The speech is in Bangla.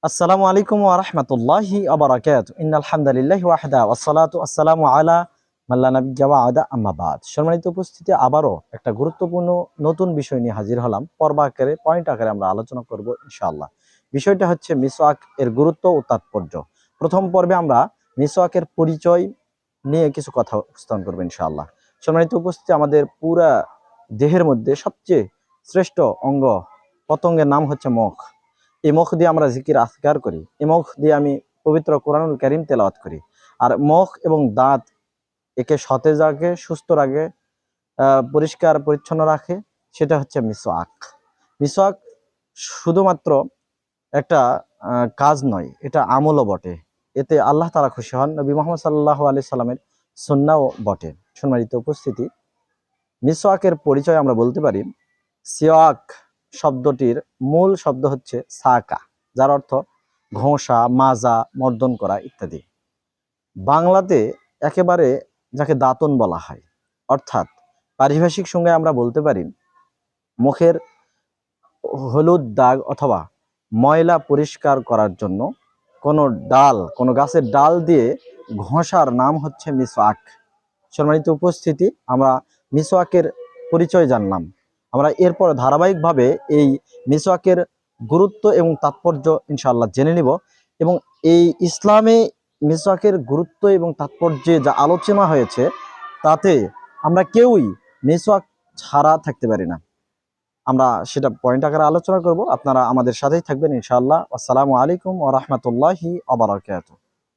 আসসালামু আলাইকুম ওয়া রাহমাতুল্লাহি ওয়া বারাকাতুহু। ইন্নাল হামদালিল্লাহি ওয়াহদা ওয়াসসালাতু ওয়াসসালামু আলা মান লা নাবিয়্যা বা'দা আম্মা বা'দ। সম্মানিত উপস্থিতি, আবারও একটা গুরুত্বপূর্ণ নতুন বিষয় নিয়ে হাজির হলাম। পর্ব আকারে, পয়েন্ট আকারে আমরা আলোচনা করব ইনশাআল্লাহ। বিষয়টা হচ্ছে মিসওয়াক এর গুরুত্ব ও তাৎপর্য। প্রথম পর্বে আমরা মিসওয়াকের পরিচয় নিয়ে কিছু কথা উপস্থাপন করব ইনশাআল্লাহ। সম্মানিত উপস্থিতি, আমাদের পুরা দেহের মধ্যে সবচেয়ে শ্রেষ্ঠ অঙ্গ পতঙ্গের নাম হচ্ছে মুখ। এই মুখ দিয়ে আমরা জিকির আজকার করি, এই মুখ দিয়ে আমি পবিত্র কোরআনুল কারীম তেলাওয়াত করি। আর মুখ এবং দাঁত একে সতেজ রাখে, সুস্থ রাখে, পরিষ্কার পরিচ্ছন্ন রাখে, সেটা হচ্ছে মিসওয়াক। মিসওয়াক শুধুমাত্র একটা কাজ নয়, এটা আমলও বটে। এতে আল্লাহ তাআলা খুশি হন, নবী মুহাম্মদ সাল্লাল্লাহু আলাইহি সাল্লামের সুন্নাহও বটে। সম্মানিত উপস্থিতি, মিসওয়াকের পরিচয় আমরা বলতে পারি, সিওয়াক শব্দটির মূল শব্দ হচ্ছে সাকা, যার অর্থ ঘষা, মাজা, মর্দন করা ইত্যাদি। বাংলাতে একেবারে যাকে দাঁতন বলা হয়, অর্থাৎ পারিভাষিক সঙ্গে আমরা বলতে পারি মুখের হলুদ দাগ অথবা ময়লা পরিষ্কার করার জন্য কোনো গাছের ডাল দিয়ে ঘষার নাম হচ্ছে মিসওয়াক। সম্মানিত উপস্থিতি, আমরা মিসওয়াকের পরিচয় জানলাম। আমরা এরপর ধারাবাহিকভাবে এই মিসওয়াকের গুরুত্ব এবং তাৎপর্য ইনশাআল্লাহ জেনে নিব, এবং এই ইসলামে মিসওয়াকের গুরুত্ব এবং তাৎপর্যে যা আলোচনা হয়েছে তাতে আমরা কেউই মিসওয়াক ছাড়া থাকতে পারি না। আমরা সেটা পয়েন্ট আকারে আলোচনা করব। আপনারা আমাদের সাথেই থাকবেন ইনশাআল্লাহ। আসসালামু আলাইকুম ওয়া রাহমাতুল্লাহি ওয়া বারাকাতুহু।